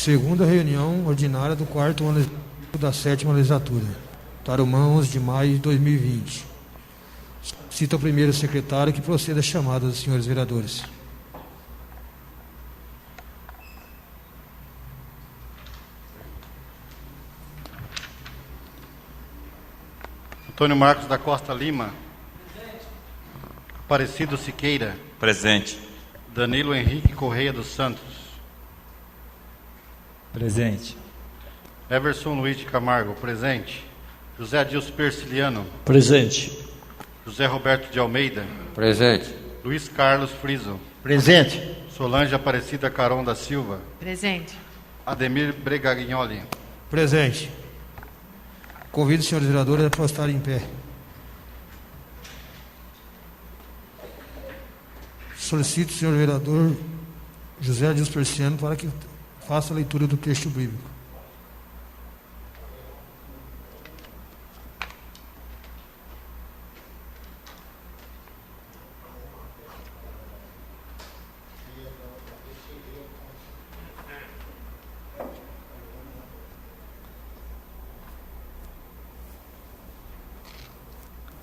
Segunda reunião ordinária do 4º ano da 7ª legislatura. Tarumã, 11 de maio de 2020. Cita o primeiro secretário que proceda a chamada dos senhores vereadores. Antônio Marcos da Costa Lima. Presente. Aparecido Siqueira. Presente. Danilo Henrique Correia dos Santos. Presente. Everson Luiz de Camargo. Presente. José Adilson Persiliano. Presente. José Roberto de Almeida. Presente. Luiz Carlos Friso. Presente. Solange Aparecida Caron da Silva. Presente. Ademir Bregagnoli. Presente. Convido os senhores vereadores a prostarem em pé. Solicito o senhor vereador José Adilson Persiliano para que faça a leitura do texto bíblico.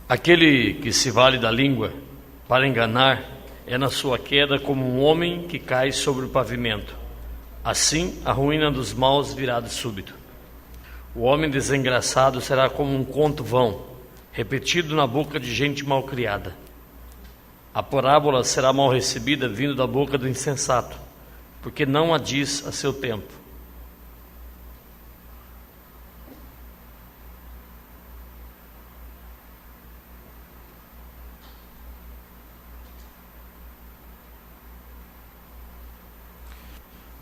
Aquele que se vale da língua para enganar é na sua queda como um homem que cai sobre o pavimento. Assim, a ruína dos maus virá de súbito. O homem desengraçado será como um conto vão, repetido na boca de gente mal criada. A parábola será mal recebida vindo da boca do insensato, porque não a diz a seu tempo.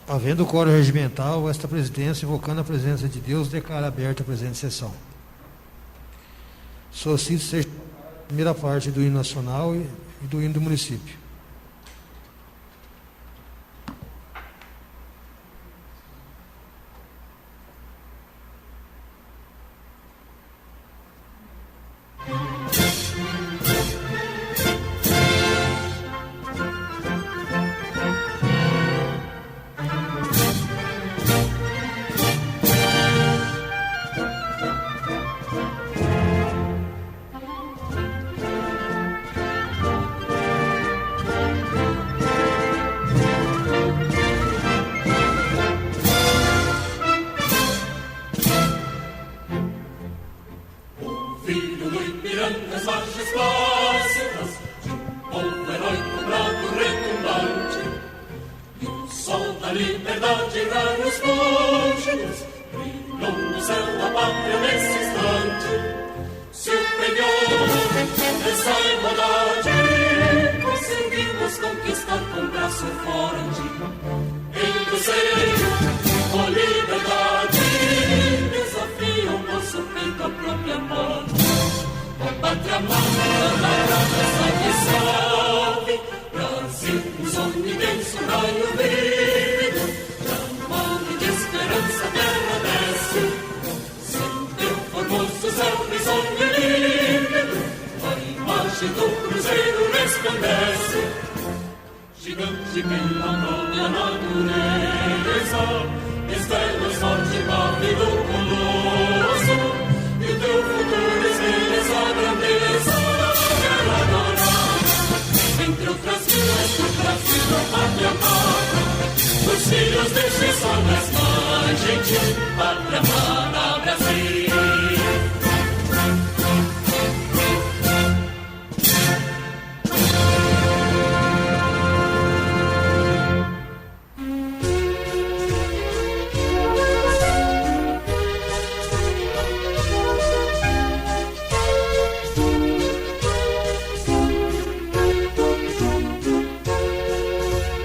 Havendo quórum regimental, esta presidência, invocando a presença de Deus, declara aberta a presente sessão. Solicito seja a primeira parte do hino nacional e do hino do município.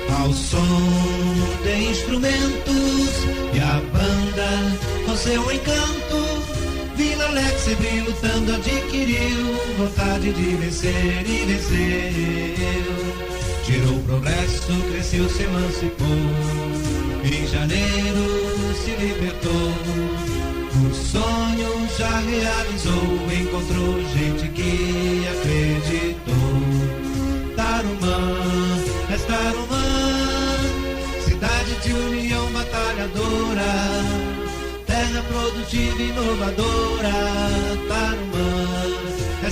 Ao som de instrumentos e a banda com seu encanto, Vila Alex sempre lutando adquiriu vontade de vencer e venceu. Tirou o progresso, cresceu, se emancipou. Em janeiro se libertou. O sonho já realizou, encontrou gente que acreditou. Tarumã, és Tarumã, cidade de união batalhadora. produtiva e inovadora.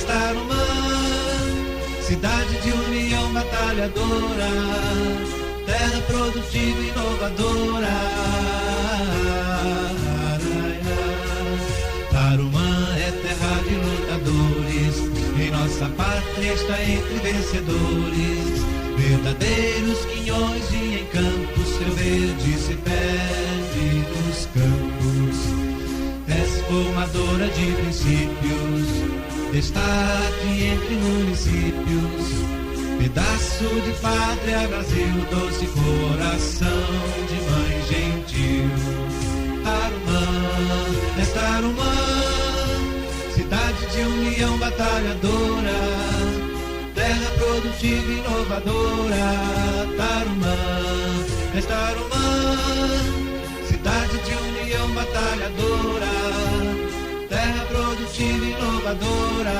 Tarumã, cidade de união batalhadora, terra produtiva e inovadora. Tarumã é terra de lutadores, em nossa pátria está entre vencedores, verdadeiros quinhões e em campos seu verde se perde nos campos. És formadora de princípios, destaque entre municípios, pedaço de pátria Brasil, doce coração de mãe gentil. Tarumã, és Tarumã, cidade de união batalhadora, terra produtiva e inovadora. Tarumã, és Tarumã, cidade de união batalhadora, terra produtiva e inovadora.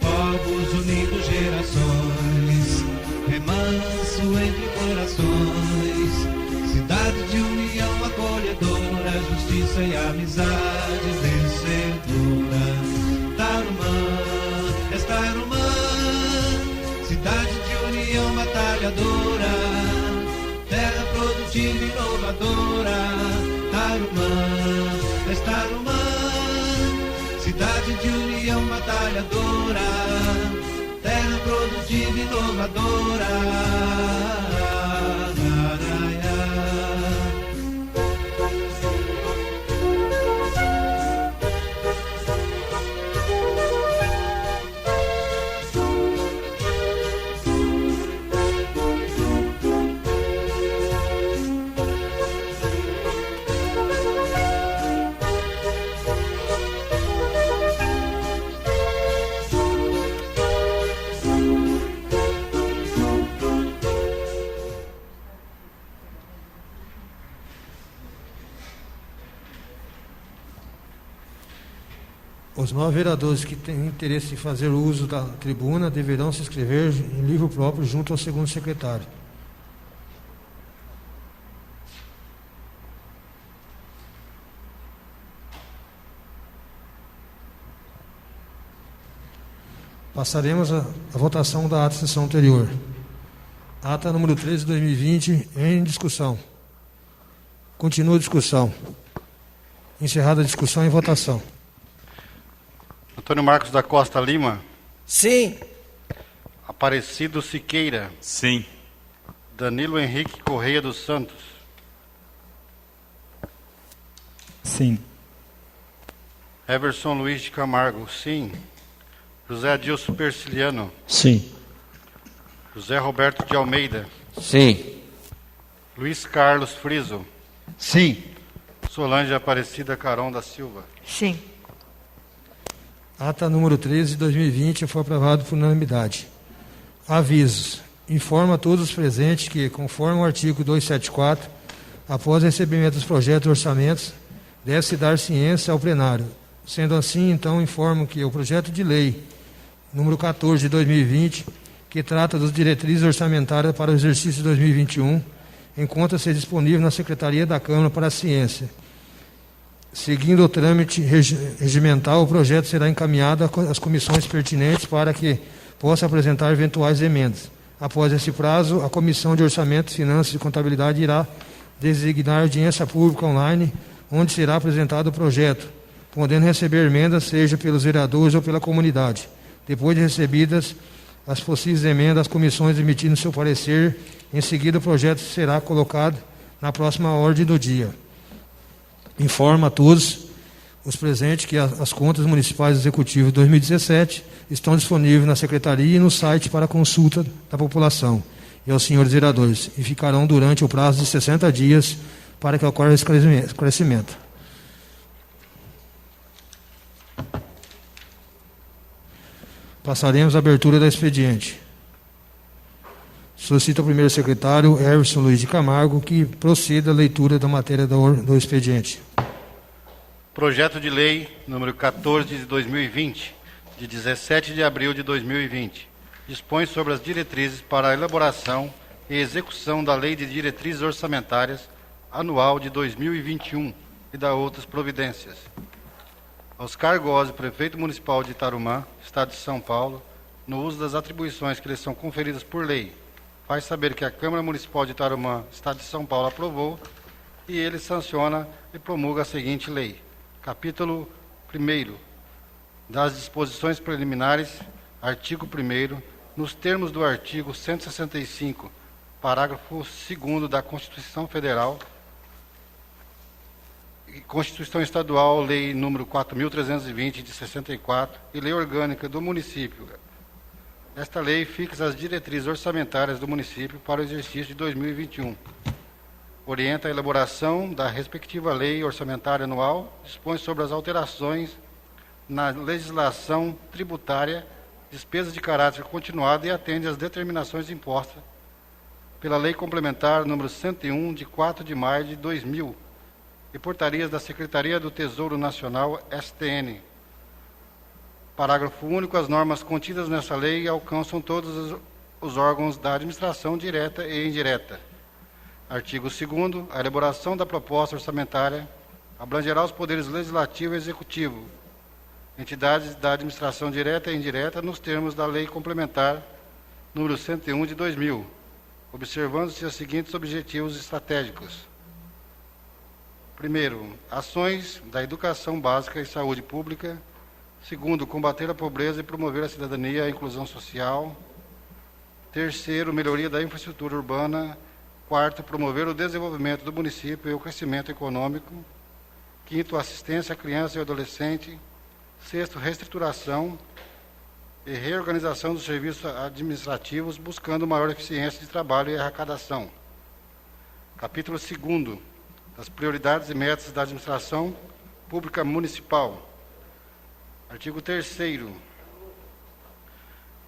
Povos unidos, gerações, remanso entre corações, cidade de união acolhedora, justiça e amizade vencedora. Tarumã, és Tarumã, cidade de união batalhadora, terra produtiva e inovadora. Tarumã, és Tarumã, cidade de união batalhadora, terra produtiva e inovadora. Os 9 vereadores que têm interesse em fazer uso da tribuna deverão se inscrever em livro próprio junto ao segundo secretário. Passaremos a votação da ata da sessão anterior. Ata número 13 de 2020 em discussão. Continua a discussão. Encerrada a discussão e votação. Antônio Marcos da Costa Lima. Sim. Aparecido Siqueira. Sim. Danilo Henrique Correia dos Santos. Sim. Everson Luiz de Camargo. Sim. José Adilson Persiliano. Sim. José Roberto de Almeida. Sim. Luiz Carlos Friso. Sim. Solange Aparecida Caron da Silva. Sim. Ata número 13 de 2020 foi aprovado por unanimidade. Avisos. Informa a todos os presentes que, conforme o artigo 274, após o recebimento dos projetos e orçamentos, deve-se dar ciência ao plenário. Sendo assim, então, informo que o projeto de lei número 14 de 2020, que trata das diretrizes orçamentárias para o exercício de 2021, encontra-se disponível na Secretaria da Câmara para a Ciência. Seguindo o trâmite regimental, o projeto será encaminhado às comissões pertinentes para que possa apresentar eventuais emendas. Após esse prazo, a Comissão de Orçamento, Finanças e Contabilidade irá designar audiência pública online, onde será apresentado o projeto, podendo receber emendas, seja pelos vereadores ou pela comunidade. Depois de recebidas as possíveis emendas, as comissões emitindo seu parecer, em seguida o projeto será colocado na próxima ordem do dia. Informa a todos os presentes que as contas municipais executivas de 2017 estão disponíveis na Secretaria e no site para consulta da população e aos senhores vereadores, e ficarão durante o prazo de 60 dias para que ocorra esclarecimento. Passaremos à abertura da expediente. Solicito ao primeiro secretário, Everson Luiz de Camargo, que proceda a leitura da matéria do expediente. Projeto de lei número 14 de 2020, de 17 de abril de 2020, dispõe sobre as diretrizes para a elaboração e execução da Lei de Diretrizes Orçamentárias anual de 2021 e da outras providências. Oscar Gozzi, prefeito municipal de Tarumã, Estado de São Paulo, no uso das atribuições que lhe são conferidas por lei, faz saber que a Câmara Municipal de Tarumã, Estado de São Paulo, aprovou e ele sanciona e promulga a seguinte lei. Capítulo 1º das disposições preliminares, artigo 1º, nos termos do artigo 165, parágrafo 2º da Constituição Federal, Constituição Estadual, Lei número 4.320 de 64 e Lei Orgânica do Município. Esta lei fixa as diretrizes orçamentárias do município para o exercício de 2021. Orienta a elaboração da respectiva lei orçamentária anual, dispõe sobre as alterações na legislação tributária, despesas de caráter continuado e atende às determinações impostas pela Lei Complementar número 101, de 4 de maio de 2000, e portarias da Secretaria do Tesouro Nacional, STN. Parágrafo único. As normas contidas nessa lei alcançam todos os órgãos da administração direta e indireta. Artigo 2º. A elaboração da proposta orçamentária abrangerá os poderes legislativo e executivo, entidades da administração direta e indireta, nos termos da Lei Complementar número 101 de 2000, observando-se os seguintes objetivos estratégicos. Primeiro, ações da educação básica e saúde pública. Segundo, combater a pobreza e promover a cidadania e a inclusão social. Terceiro, melhoria da infraestrutura urbana. Quarto, promover o desenvolvimento do município e o crescimento econômico. Quinto, assistência à criança e ao adolescente. Sexto, reestruturação e reorganização dos serviços administrativos, buscando maior eficiência de trabalho e arrecadação. Capítulo 2º, das prioridades e metas da administração pública municipal. Artigo 3º.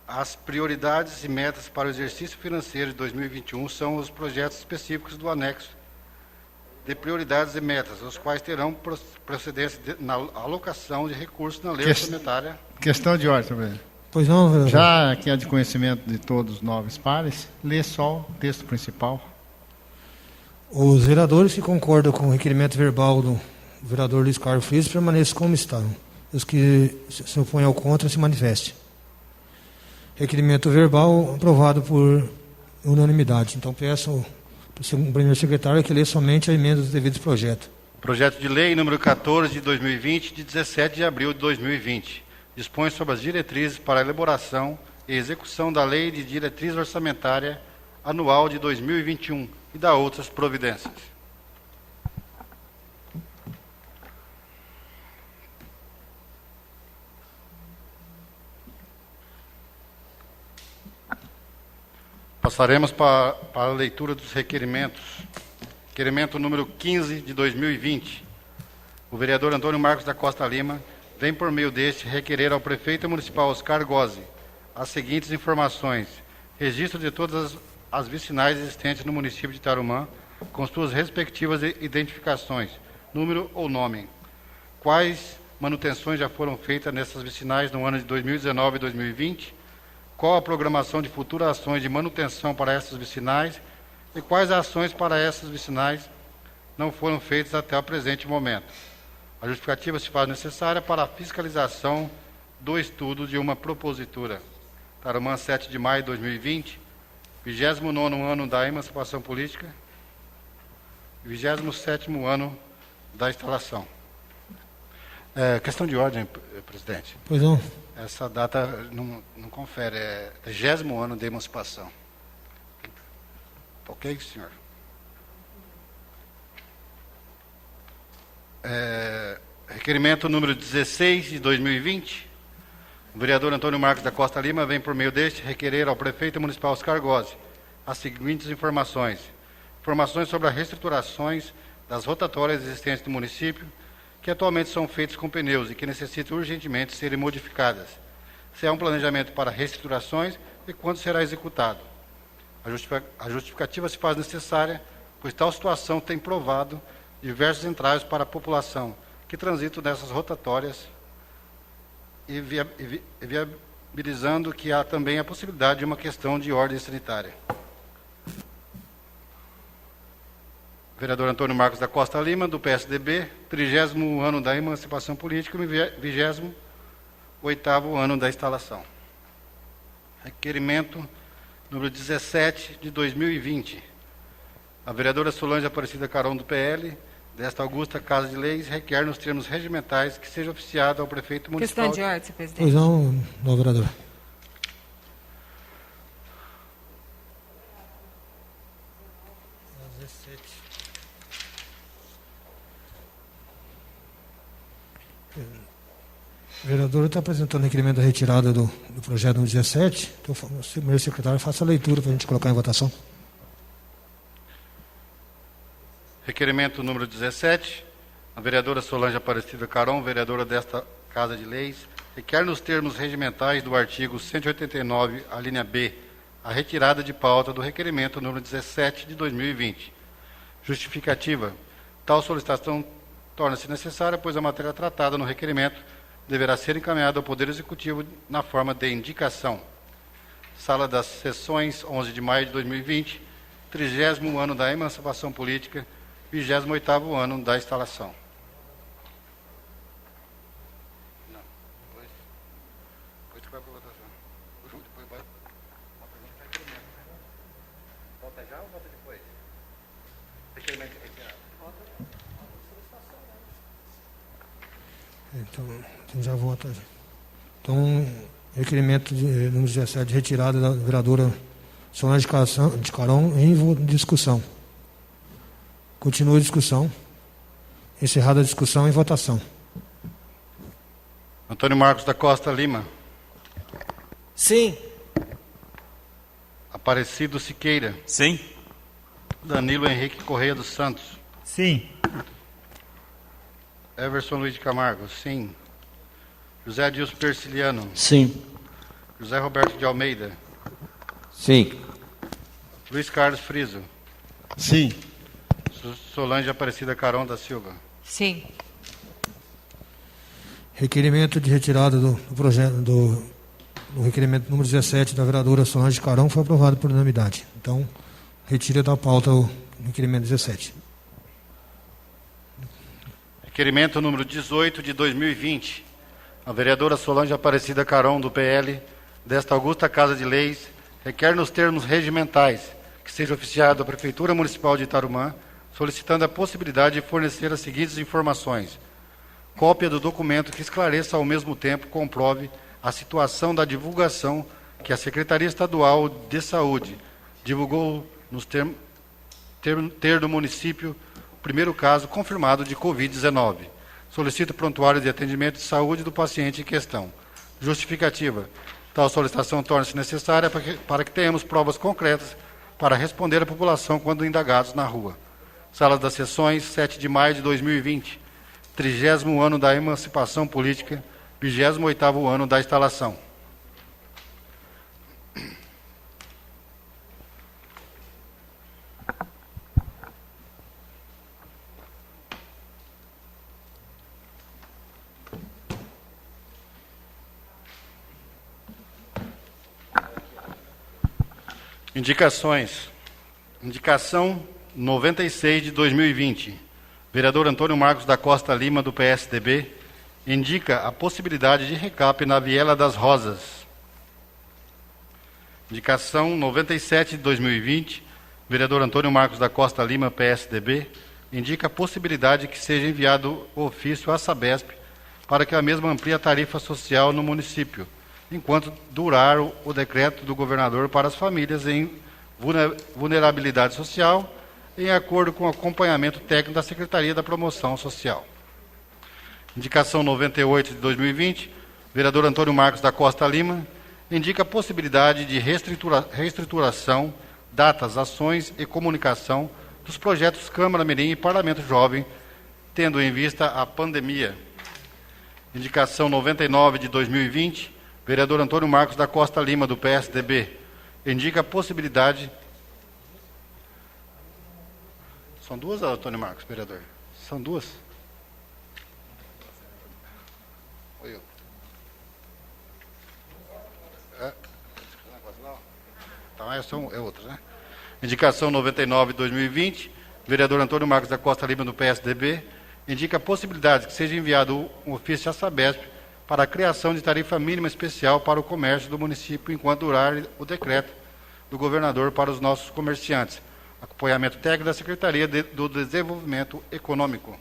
As prioridades e metas para o exercício financeiro de 2021 são os projetos específicos do anexo de prioridades e metas, os quais terão procedência na alocação de recursos na lei orçamentária. Questão de ordem, presidente. Pois não, vereador. Já que é de conhecimento de todos os nobres pares, lê só o texto principal. Os vereadores que concordam com o requerimento verbal do vereador Luiz Carlos Frias permaneçam como estão. Os que se opõem ao contra se manifestem. Requerimento verbal aprovado por unanimidade. Então peço ao primeiro secretário que lê somente a emenda dos devidos projetos. Projeto de lei número 14 de 2020, de 17 de abril de 2020. Dispõe sobre as diretrizes para a elaboração e execução da Lei de Diretriz Orçamentária Anual de 2021 e da outras providências. Passaremos para a leitura dos requerimentos. Requerimento número 15 de 2020. O vereador Antônio Marcos da Costa Lima vem por meio deste requerer ao prefeito municipal Oscar Gozzi as seguintes informações: registro de todas as vicinais existentes no município de Tarumã, com suas respectivas identificações, número ou nome. Quais manutenções já foram feitas nessas vicinais no ano de 2019 e 2020? Qual a programação de futuras ações de manutenção para essas vicinais? E quais ações para essas vicinais não foram feitas até o presente momento? A justificativa se faz necessária para a fiscalização do estudo de uma propositura. Tarumã, 7 de maio de 2020, 29º ano da emancipação política, 27º ano da instalação. Questão de ordem, presidente. Pois não. Essa data não confere, é 30º ano da emancipação. Ok, senhor? Requerimento número 16 de 2020. O vereador Antônio Marcos da Costa Lima vem por meio deste requerer ao prefeito municipal Oscar Gozzi as seguintes informações. Informações sobre as reestruturações das rotatórias existentes no município, que atualmente são feitas com pneus e que necessitam urgentemente serem modificadas. Se há um planejamento para reestruturações e quando será executado. A justificativa se faz necessária, pois tal situação tem provado diversos entraves para a população que transitam nessas rotatórias e viabilizando que há também a possibilidade de uma questão de ordem sanitária. Vereador Antônio Marcos da Costa Lima, do PSDB, 30º ano da emancipação política, 28º ano da instalação. Requerimento número 17 de 2020. A vereadora Solange Aparecida Caron, do PL, desta augusta Casa de Leis, requer nos termos regimentais que seja oficiado ao prefeito municipal. Questão de ordem, senhor presidente. Pois não, vereador. O vereador está apresentando o requerimento da retirada do projeto no 17. Então, o senhor secretário, faça a leitura para a gente colocar em votação. Requerimento número 17. A vereadora Solange Aparecida Caron, vereadora desta Casa de Leis, requer nos termos regimentais do artigo 189, a linha B, a retirada de pauta do requerimento número 17 de 2020. Justificativa. Tal solicitação torna-se necessária, pois a matéria tratada no requerimento deverá ser encaminhada ao Poder Executivo na forma de indicação. Sala das Sessões, 11 de maio de 2020, 30º ano da emancipação política, 28º ano da instalação. Não, depois que vai para a votação. Depois vai uma pergunta para requerimento. Volta já ou volta depois? Requerimento retirado. Então já vota. Então, requerimento número 17 de retirada da vereadora Solange de Caron em discussão. Continua a discussão. Encerrada a discussão, em votação. Antônio Marcos da Costa Lima. Sim. Aparecido Siqueira. Sim. Danilo Henrique Correia dos Santos. Sim. Everson Luiz de Camargo, sim. José Adilson Persiliano. Sim. José Roberto de Almeida. Sim. Luiz Carlos Friso. Sim. Solange Aparecida Caron da Silva. Sim. Requerimento de retirada do projeto do requerimento número 17 da vereadora Solange Caron foi aprovado por unanimidade. Então, retira da pauta o requerimento 17. Requerimento número 18 de 2020. A vereadora Solange Aparecida Caron, do PL, desta augusta Casa de Leis, requer nos termos regimentais que seja oficiado à Prefeitura Municipal de Itarumã, solicitando a possibilidade de fornecer as seguintes informações. Cópia do documento que esclareça ao mesmo tempo comprove a situação da divulgação que a Secretaria Estadual de Saúde divulgou nos ter do município o primeiro caso confirmado de Covid-19. Solicito prontuário de atendimento de saúde do paciente em questão. Justificativa. Tal solicitação torna-se necessária para que tenhamos provas concretas para responder à população quando indagados na rua. Sala das Sessões, 7 de maio de 2020. 30º ano da emancipação política, 28º ano da instalação. Indicações. Indicação 96 de 2020. Vereador Antônio Marcos da Costa Lima, do PSDB, indica a possibilidade de recap na Viela das Rosas. Indicação 97 de 2020. Vereador Antônio Marcos da Costa Lima, PSDB, indica a possibilidade que seja enviado ofício à Sabesp para que a mesma amplie a tarifa social no município, enquanto durar o decreto do governador para as famílias em vulnerabilidade social, em acordo com o acompanhamento técnico da Secretaria da Promoção Social. Indicação 98 de 2020, vereador Antônio Marcos da Costa Lima, indica a possibilidade de reestruturação, datas, ações e comunicação dos projetos Câmara Mirim e Parlamento Jovem, tendo em vista a pandemia. Indicação 99 de 2020, vereador Antônio Marcos da Costa Lima, do PSDB, indica a possibilidade... São duas, Antônio Marcos, vereador? São duas? Oi, eu. Então, é outra, né? Indicação 99 de 2020, vereador Antônio Marcos da Costa Lima, do PSDB, indica a possibilidade que seja enviado um ofício à Sabesp para a criação de tarifa mínima especial para o comércio do município enquanto durar o decreto do governador para os nossos comerciantes. Acompanhamento técnico da Secretaria do Desenvolvimento Econômico.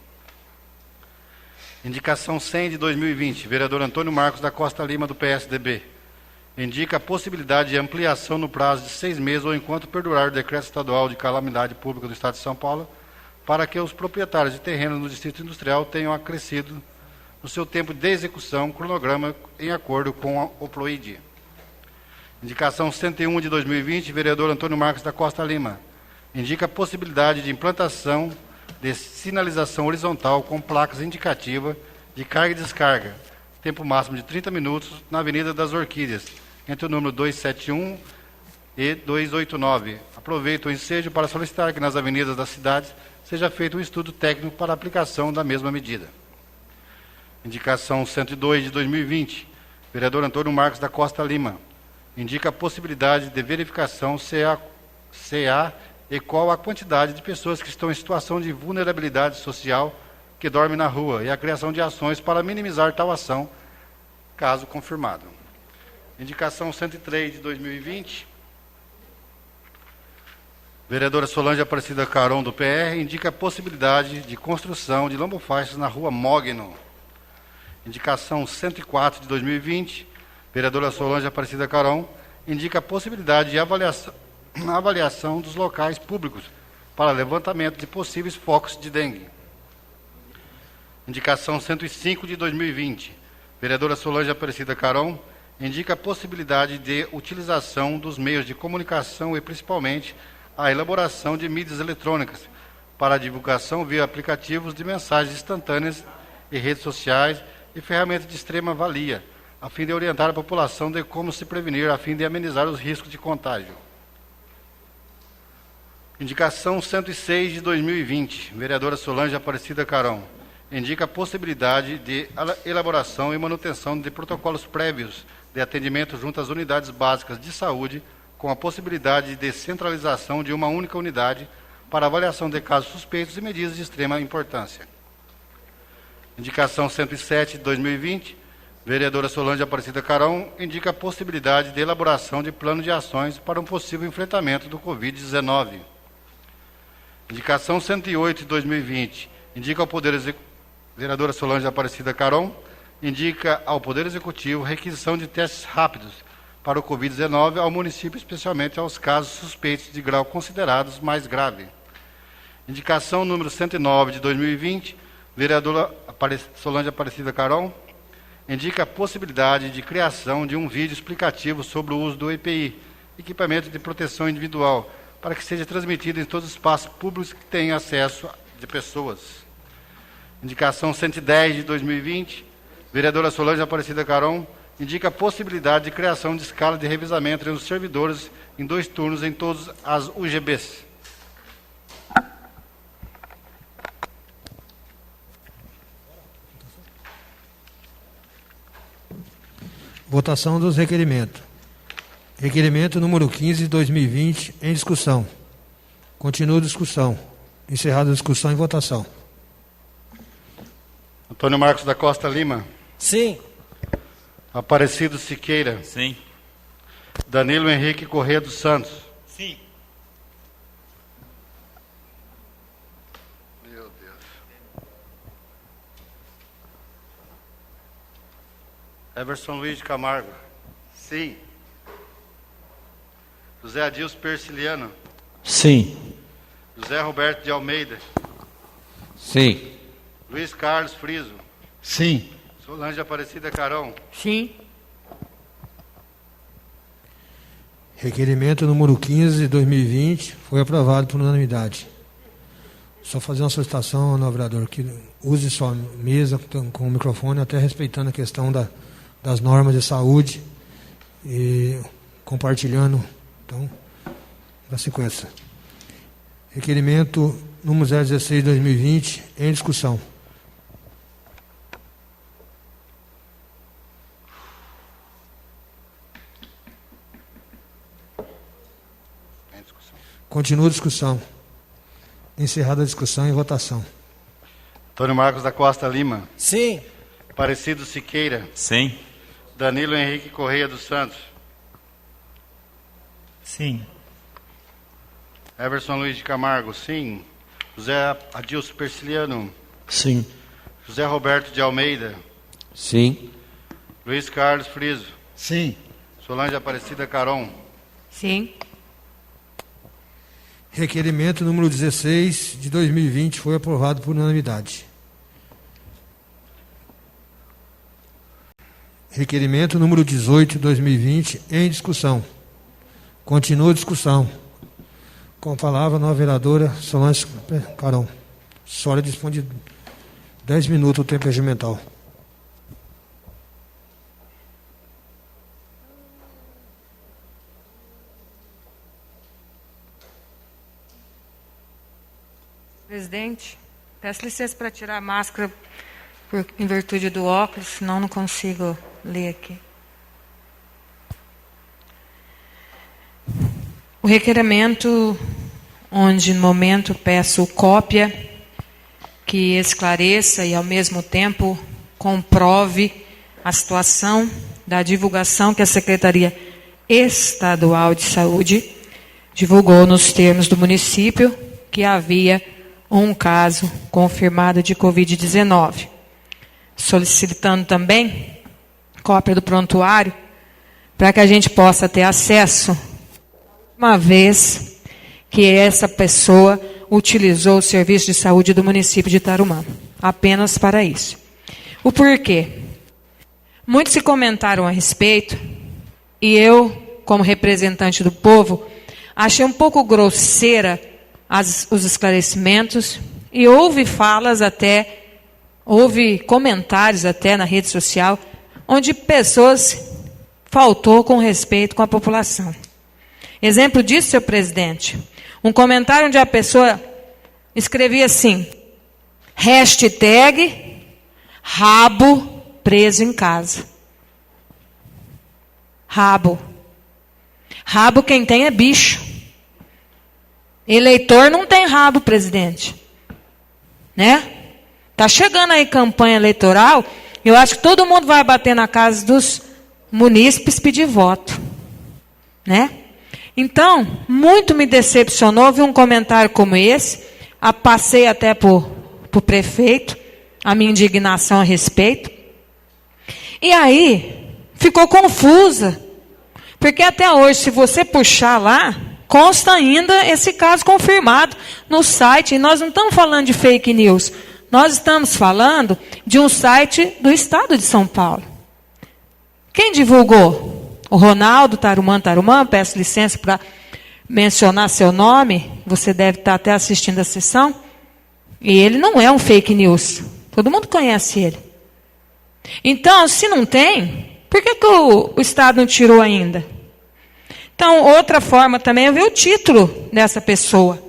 Indicação 100 de 2020, vereador Antônio Marcos da Costa Lima, do PSDB. Indica a possibilidade de ampliação no prazo de 6 meses ou enquanto perdurar o decreto estadual de calamidade pública do Estado de São Paulo, para que os proprietários de terrenos no Distrito Industrial tenham acrescido no seu tempo de execução cronograma em acordo com o PROID. Indicação 101 de 2020, vereador Antônio Marcos da Costa Lima. Indica a possibilidade de implantação de sinalização horizontal com placas indicativas de carga e descarga, tempo máximo de 30 minutos, na Avenida das Orquídeas, entre o número 271 e 289. Aproveito o ensejo para solicitar que nas avenidas das cidades seja feito um estudo técnico para a aplicação da mesma medida. Indicação 102 de 2020, vereador Antônio Marcos da Costa Lima. Indica a possibilidade de verificação se há e qual a quantidade de pessoas que estão em situação de vulnerabilidade social que dormem na rua e a criação de ações para minimizar tal ação, caso confirmado. Indicação 103 de 2020, vereadora Solange Aparecida Caron, do PR, indica a possibilidade de construção de lombofaixas na rua Mogno. Indicação 104 de 2020, vereadora Solange Aparecida Caron, indica a possibilidade de avaliação dos locais públicos para levantamento de possíveis focos de dengue. Indicação 105 de 2020, vereadora Solange Aparecida Caron, indica a possibilidade de utilização dos meios de comunicação e principalmente a elaboração de mídias eletrônicas para a divulgação via aplicativos de mensagens instantâneas e redes sociais e ferramentas de extrema valia, a fim de orientar a população de como se prevenir, a fim de amenizar os riscos de contágio. Indicação 106 de 2020, vereadora Solange Aparecida Caron, indica a possibilidade de elaboração e manutenção de protocolos prévios de atendimento junto às unidades básicas de saúde, com a possibilidade de centralização de uma única unidade para avaliação de casos suspeitos e medidas de extrema importância. Indicação 107 de 2020, vereadora Solange Aparecida Caron, indica a possibilidade de elaboração de plano de ações para um possível enfrentamento do Covid-19. Indicação 108 de 2020, indica ao vereadora Solange Aparecida Caron, indica ao Poder Executivo requisição de testes rápidos para o Covid-19 ao município, especialmente aos casos suspeitos de grau considerados mais grave. Indicação número 109 de 2020, vereadora Solange Aparecida Caron, indica a possibilidade de criação de um vídeo explicativo sobre o uso do EPI, equipamento de proteção individual, para que seja transmitido em todos os espaços públicos que tenham acesso de pessoas. Indicação 110 de 2020, vereadora Solange Aparecida Caron, indica a possibilidade de criação de escala de revezamento entre os servidores em 2 turnos em todas as UGBs. Votação dos requerimentos. Requerimento número 15 de 2020, em discussão. Continua a discussão. Encerrada a discussão, em votação. Antônio Marcos da Costa Lima. Sim. Aparecido Siqueira. Sim. Danilo Henrique Corrêa dos Santos. Sim. Meu Deus. Everson Luiz de Camargo. Sim. José Adilson Persiliano. Sim. José Roberto de Almeida. Sim. Luiz Carlos Friso. Sim. Solange Aparecida Caron. Sim. Requerimento número 15 de 2020 foi aprovado por unanimidade. Só fazer uma solicitação, ao vereador, que use sua mesa com o microfone, até respeitando a questão das normas de saúde e compartilhando. Então, na sequência. Requerimento número 016 de 2020, em discussão. Continua a discussão. Encerrada a discussão e votação. Antônio Marcos da Costa Lima. Sim. Aparecido Siqueira. Sim. Danilo Henrique Correia dos Santos. Sim. Everson Luiz de Camargo, sim. José Adilson Persiliano. Sim. José Roberto de Almeida. Sim. Luiz Carlos Friso. Sim. Solange Aparecida Caron. Sim. Requerimento número 16 de 2020 foi aprovado por unanimidade. Requerimento número 18 de 2020 em discussão. Continua a discussão. Com a palavra, a nova vereadora Solange Caron. A senhora dispõe de 10 minutos o tempo regimental. Presidente, peço licença para tirar a máscara em virtude do óculos, senão não consigo ler aqui. O requerimento, onde no momento peço cópia, que esclareça e ao mesmo tempo comprove a situação da divulgação que a Secretaria Estadual de Saúde divulgou nos termos do município que havia um caso confirmado de Covid-19. Solicitando também cópia do prontuário para que a gente possa ter acesso, uma vez que essa pessoa utilizou o serviço de saúde do município de Tarumã. Apenas para isso. O porquê? Muitos se comentaram a respeito, e eu, como representante do povo, achei um pouco grosseira os esclarecimentos, e houve falas até, houve comentários até na rede social, onde pessoas faltou com respeito com a população. Exemplo disso, senhor presidente, um comentário onde a pessoa escrevia assim, hashtag rabo preso em casa. Rabo. Rabo quem tem é bicho. Eleitor não tem rabo, presidente. Né? Tá chegando aí campanha eleitoral, eu acho que todo mundo vai bater na casa dos munícipes pedir voto. Né? Então, muito me decepcionou ver um comentário como esse, passei até para o prefeito, a minha indignação a respeito. E aí, ficou confusa, porque até hoje, se você puxar lá, consta ainda esse caso confirmado no site. E nós não estamos falando de fake news. Nós estamos falando de um site do estado de São Paulo. Quem divulgou? O Ronaldo Tarumã. Peço licença para mencionar seu nome. Você deve estar até assistindo a sessão. E ele não é um fake news. Todo mundo conhece ele. Então, se não tem, por que o Estado não tirou ainda? Então, outra forma também é ver o título dessa pessoa.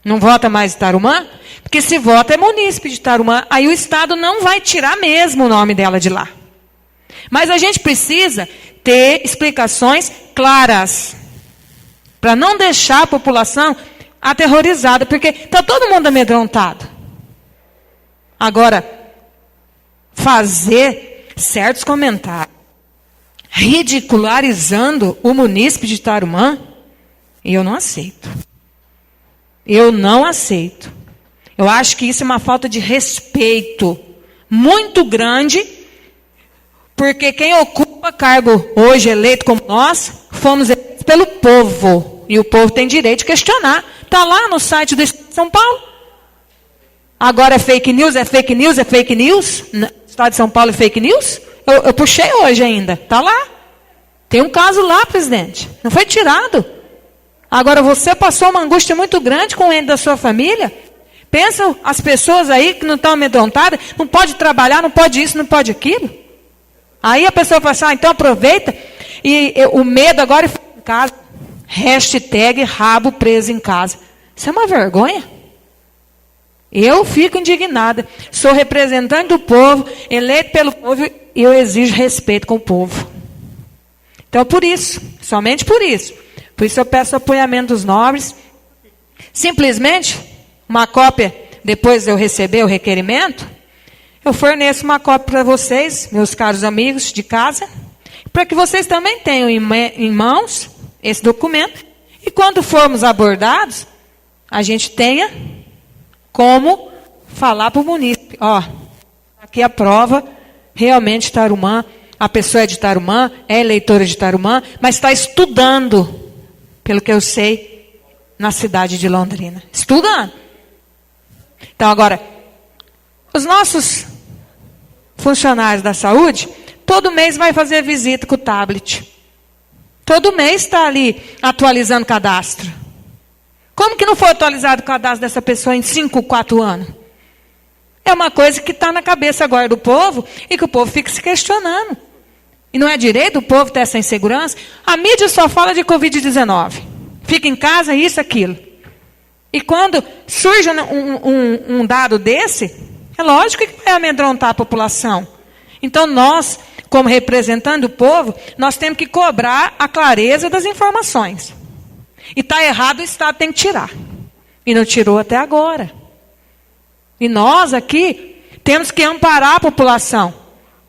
Não vota mais em Tarumã? Porque se vota é munícipe de Tarumã, aí o Estado não vai tirar mesmo o nome dela de lá. Mas a gente precisa ter explicações claras, para não deixar a população aterrorizada, porque está todo mundo amedrontado. Agora, fazer certos comentários, ridicularizando o munícipe de Tarumã, eu não aceito. Eu não aceito. Eu acho que isso é uma falta de respeito muito grande, porque quem ocupa cargo hoje eleito como nós, fomos eleitos pelo povo. E o povo tem direito de questionar. Está lá no site do Estado de São Paulo. Agora é fake news, é fake news, é fake news? No Estado de São Paulo é fake news? Eu puxei hoje ainda. Está lá. Tem um caso lá, presidente. Não foi tirado. Agora você passou uma angústia muito grande com o ente da sua família. Pensa as pessoas aí que não estão amedrontadas, não pode trabalhar, não pode isso, não pode aquilo. Aí a pessoa fala assim, então aproveita. E o medo agora é ficar em casa. Hashtag rabo preso em casa. Isso é uma vergonha. Eu fico indignada. Sou representante do povo, eleito pelo povo, e eu exijo respeito com o povo. Então, por isso, somente por isso. Por isso eu peço apoiamento dos nobres. Simplesmente, uma cópia, depois de eu receber o requerimento, eu forneço uma cópia para vocês, meus caros amigos de casa, para que vocês também tenham em mãos esse documento. E quando formos abordados, a gente tenha como falar para o munícipe, ó, aqui a prova, realmente Tarumã, a pessoa é de Tarumã, é eleitora de Tarumã, mas está estudando, pelo que eu sei, na cidade de Londrina. Estudando. Então, agora, os nossos funcionários da saúde, todo mês vai fazer visita com o tablet. Todo mês está ali atualizando o cadastro. Como que não foi atualizado o cadastro dessa pessoa em 5, 4 anos? É uma coisa que está na cabeça agora do povo e que o povo fica se questionando. E não é direito do povo ter essa insegurança? A mídia só fala de Covid-19. Fica em casa, isso, aquilo. E quando surge um dado desse, é lógico que vai amedrontar a população. Então nós, como representantes do povo, nós temos que cobrar a clareza das informações. E está errado, o Estado tem que tirar. E não tirou até agora. E nós aqui temos que amparar a população.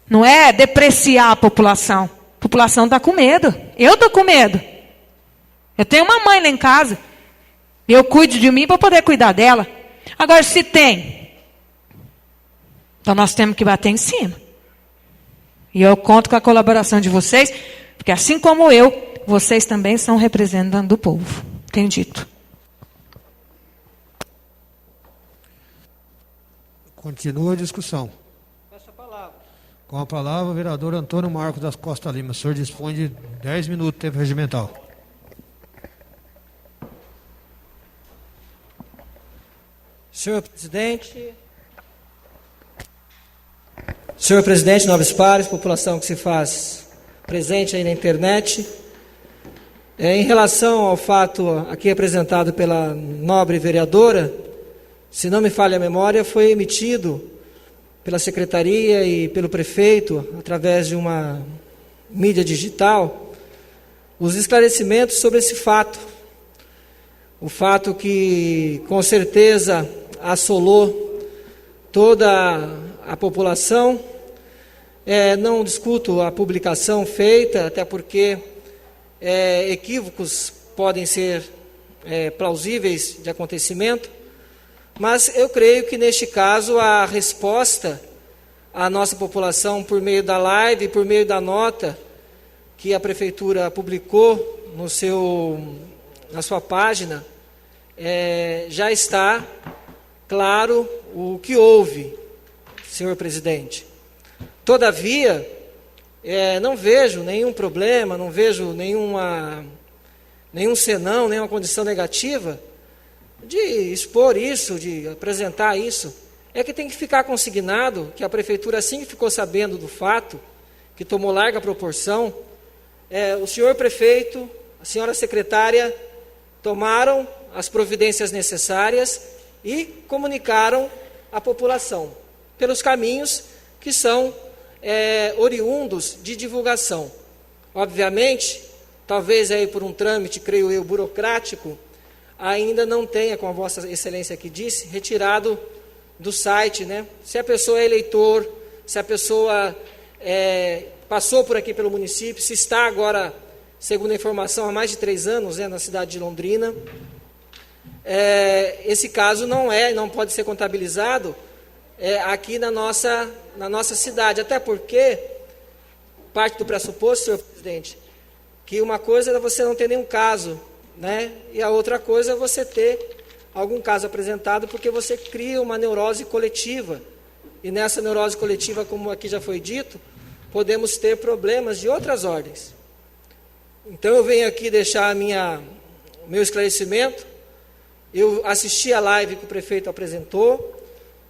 Não é depreciar a população. A população está com medo. Eu estou com medo. Eu tenho uma mãe lá em casa. Eu cuido de mim para poder cuidar dela. Agora, se tem, então nós temos que bater em cima. E eu conto com a colaboração de vocês, porque assim como eu, vocês também são representantes do povo. Tenho dito. Continua a discussão. Com a palavra, o vereador Antônio Marcos da Costa Lima. O senhor dispõe de 10 minutos de tempo regimental. Senhor presidente, nobres pares, população que se faz presente aí na internet, em relação ao fato aqui apresentado pela nobre vereadora, se não me falha a memória, foi emitido pela secretaria e pelo prefeito, através de uma mídia digital, os esclarecimentos sobre esse fato. O fato que, com certeza, assolou toda a população. Não discuto a publicação feita, até porque equívocos podem ser plausíveis de acontecimento, mas eu creio que, neste caso, a resposta à nossa população por meio da live, por meio da nota que a Prefeitura publicou na sua página, já está claro o que houve, senhor presidente. Todavia, não vejo nenhum problema, não vejo nenhum senão, nenhuma condição negativa de expor isso, de apresentar isso. É que tem que ficar consignado que a Prefeitura, assim que ficou sabendo do fato, que tomou larga proporção, o senhor prefeito, a senhora secretária, tomaram as providências necessárias e comunicaram à população, pelos caminhos que são oriundos de divulgação. Obviamente, talvez aí por um trâmite, creio eu, burocrático, ainda não tenha, como a Vossa Excelência aqui disse, retirado do site, né? Se a pessoa é eleitor, se a pessoa passou por aqui pelo município, se está agora, segundo a informação, há mais de 3 anos na cidade de Londrina, esse caso não pode ser contabilizado aqui na nossa cidade, até porque parte do pressuposto, senhor presidente, que uma coisa é você não ter nenhum caso, né? E a outra coisa é você ter algum caso apresentado, porque você cria uma neurose coletiva, e nessa neurose coletiva, como aqui já foi dito, podemos ter problemas de outras ordens. Então eu venho aqui deixar o meu esclarecimento. Eu assisti a live que o prefeito apresentou,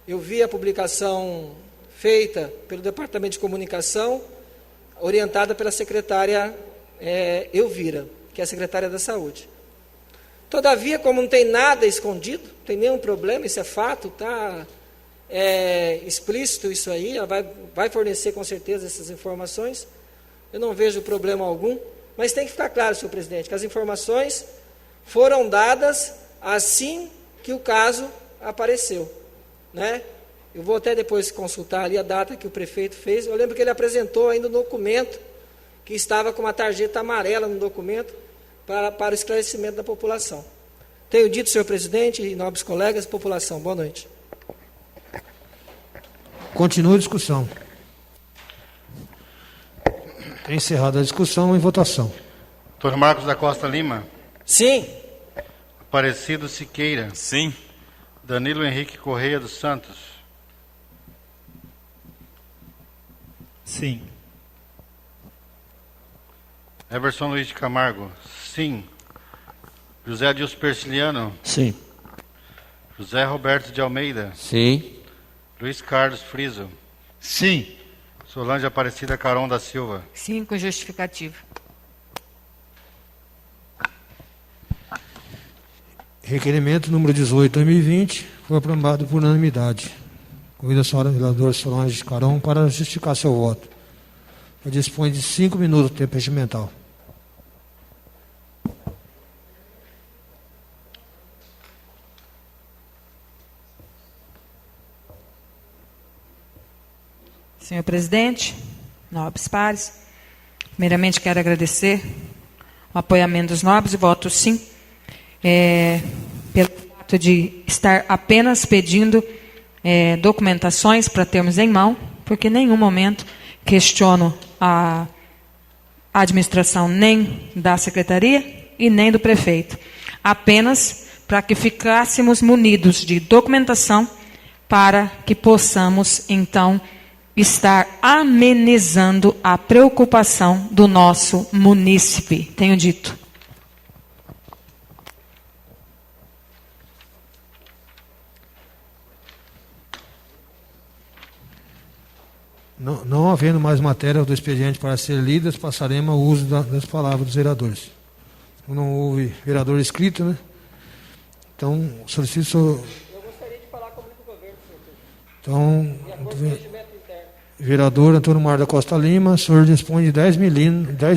eu vi a publicação feita pelo Departamento de Comunicação, orientada pela secretária Elvira, que é a secretária da Saúde. Todavia, como não tem nada escondido, não tem nenhum problema, isso é fato, está explícito isso aí, ela vai fornecer com certeza essas informações, eu não vejo problema algum, mas tem que ficar claro, senhor presidente, que as informações foram dadas assim que o caso apareceu, né? Eu vou até depois consultar ali a data que o prefeito fez. Eu lembro que ele apresentou ainda um documento que estava com uma tarjeta amarela no documento para o esclarecimento da população. Tenho dito, senhor presidente e nobres colegas, população, boa noite. Continua a discussão. Encerrada a discussão, em votação. Antônio Marcos da Costa Lima. Sim. Aparecido Siqueira. Sim. Danilo Henrique Correia dos Santos. Sim. Everson Luiz de Camargo. Sim. José Adilson Persiliano. Sim. José Roberto de Almeida. Sim. Luiz Carlos Friso. Sim. Solange Aparecida Caron da Silva. Sim, com justificativa. Requerimento número 18, 2020, foi aprovado por unanimidade. Convido a senhora vereadora Solange Caron para justificar seu voto. Eu disponho de 5 minutos de tempo regimental. Senhor presidente, nobres pares, primeiramente quero agradecer o apoiamento dos nobres e voto sim, pelo fato de estar apenas pedindo documentações para termos em mão, porque em nenhum momento questiono a administração nem da secretaria e nem do prefeito, apenas para que ficássemos munidos de documentação para que possamos, então, estar amenizando a preocupação do nosso munícipe. Tenho dito. Não havendo mais matéria do expediente para ser lidas, passaremos ao uso das palavras dos vereadores. Não houve vereador inscrito, né? Então, solicito... Eu gostaria de falar com o governo, senhor. Então, vereador Antônio Mar da Costa Lima, o senhor dispõe de 10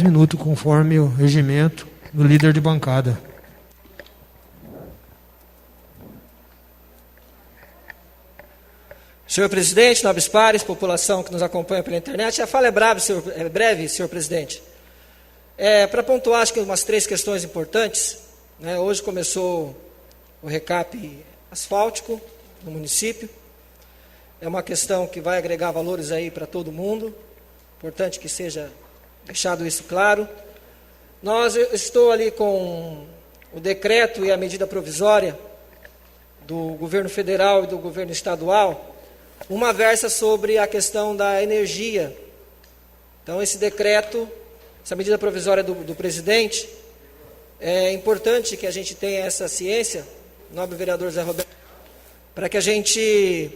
minutos, conforme o regimento do líder de bancada. Senhor presidente, nobres pares, população que nos acompanha pela internet, a fala é breve, senhor presidente. Para pontuar, acho que umas 3 questões importantes, né? Hoje começou o recap asfáltico no município. É uma questão que vai agregar valores aí para todo mundo. Importante que seja deixado isso claro. Eu estou ali com o decreto e a medida provisória do governo federal e do governo estadual. Uma versa sobre a questão da energia. Então, esse decreto, essa medida provisória do presidente, é importante que a gente tenha essa ciência, nobre vereador Zé Roberto, para que a gente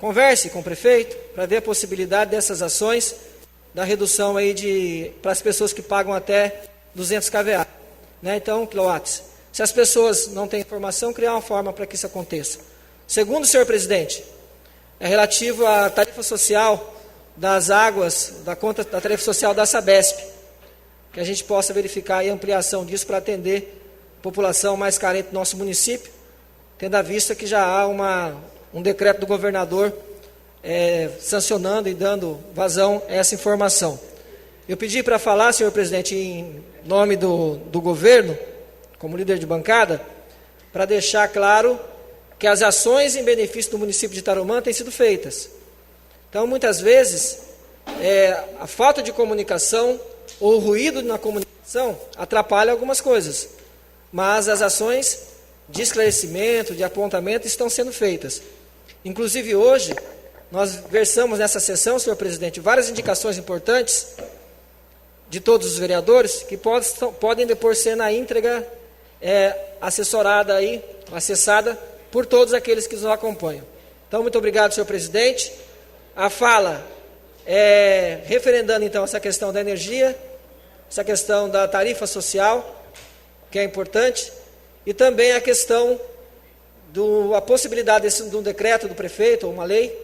converse com o prefeito, para ver a possibilidade dessas ações, da redução aí para as pessoas que pagam até 200 kVA. Né? Então, quilowatts. Se as pessoas não têm informação, criar uma forma para que isso aconteça. Segundo, senhor presidente, é relativo à tarifa social das águas, da conta da tarifa social da Sabesp, que a gente possa verificar a ampliação disso para atender a população mais carente do nosso município, tendo à vista que já há um decreto do governador sancionando e dando vazão a essa informação. Eu pedi para falar, senhor presidente, em nome do governo, como líder de bancada, para deixar claro que as ações em benefício do município de Tarumã têm sido feitas. Então, muitas vezes, a falta de comunicação ou o ruído na comunicação atrapalha algumas coisas, mas as ações de esclarecimento, de apontamento estão sendo feitas. Inclusive, hoje, nós versamos nessa sessão, senhor presidente, várias indicações importantes de todos os vereadores que podem depois ser na íntegra assessorada aí, acessada por todos aqueles que nos acompanham. Então, muito obrigado, senhor presidente. A fala referendando, então, essa questão da energia, essa questão da tarifa social, que é importante, e também a questão a possibilidade de um decreto do prefeito, ou uma lei,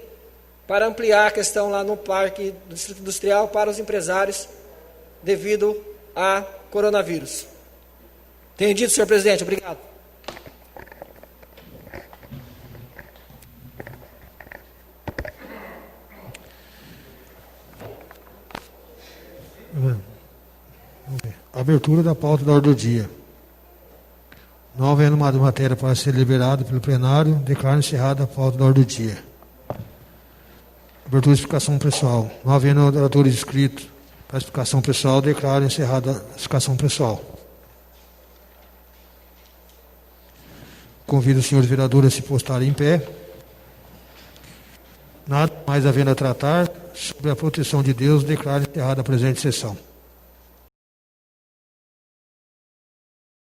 para ampliar a questão lá no Parque do Distrito Industrial para os empresários devido a coronavírus. Tenho dito, senhor presidente. Obrigado. Abertura da pauta da ordem do dia. Não havendo mais matéria para ser liberada pelo plenário, declaro encerrada a pauta da ordem do dia. Abertura de explicação pessoal. Não havendo oradores inscritos para explicação pessoal, declaro encerrada a explicação pessoal. Convido os senhores vereadores a se postarem em pé. Nada mais havendo a tratar, sobre a proteção de Deus, declaro encerrada a presente sessão.